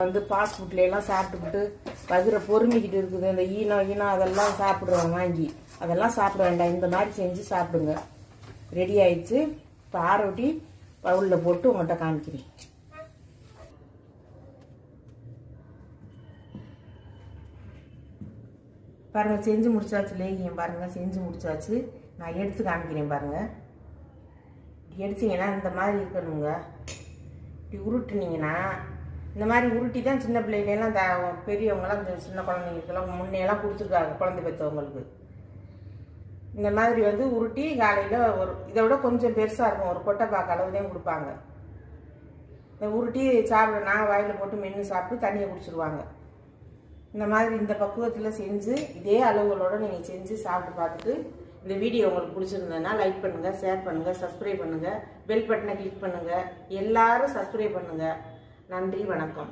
வந்து ஃபாஸ்ட் ஃபுட்லாம் சாப்பிட்டுக்கிட்டு வயிறு பொறுமிக்கிட்டு இருக்குது. இந்த ஈனம் அதெல்லாம் சாப்பிடுவோம் வாங்கி, அதெல்லாம் சாப்பிட வேண்டாம். இந்த மாதிரி செஞ்சு சாப்பிடுங்க. ரெடி ஆயிடுச்சு. இப்போ ஆரோட்டி பவுலில் போட்டு உங்கள்கிட்ட காமிக்கிறேன். பாருங்கள், செஞ்சு முடிச்சாச்சு. லேகியம் பாருங்கள் செஞ்சு முடிச்சாச்சு. நான் எடுத்து காமிக்கிறேன் பாருங்கள். எடுத்தீங்கன்னா இந்த மாதிரி இருக்கணுங்க. இப்படி உருட்டுனீங்கன்னா இந்த மாதிரி உருட்டி தான் சின்ன பிள்ளைகளெல்லாம் பெரியவங்களாம் இந்த சின்ன குழந்தைங்களுக்கெல்லாம் முன்னையெல்லாம் கொடுத்துருக்காங்க, குழந்தை பெற்றவங்களுக்கு. இந்த மாதிரி வந்து உருட்டி காலையில் ஒரு இதை விட கொஞ்சம் பெருசாக இருக்கும், ஒரு கொட்டைப்பாக்கு அளவு தான் கொடுப்பாங்க. இந்த உருட்டி சாப்பிடனா வாயில் போட்டு மென்று சாப்பிட்டு தண்ணியை குடிச்சிருவாங்க. இந்த மாதிரி இந்த பக்குவத்தில் செஞ்சு இதே அளவுகளோடு நீங்கள் செஞ்சு சாப்பிட்டு பார்த்துட்டு இந்த வீடியோ உங்களுக்கு பிடிச்சிருந்ததுன்னா லைக் பண்ணுங்கள், ஷேர் பண்ணுங்கள், சப்ஸ்கிரைப் பண்ணுங்கள், பெல் பட்டனை கிளிக் பண்ணுங்கள். எல்லாரும் சப்ஸ்கிரைப் பண்ணுங்கள். நன்றி, வணக்கம்.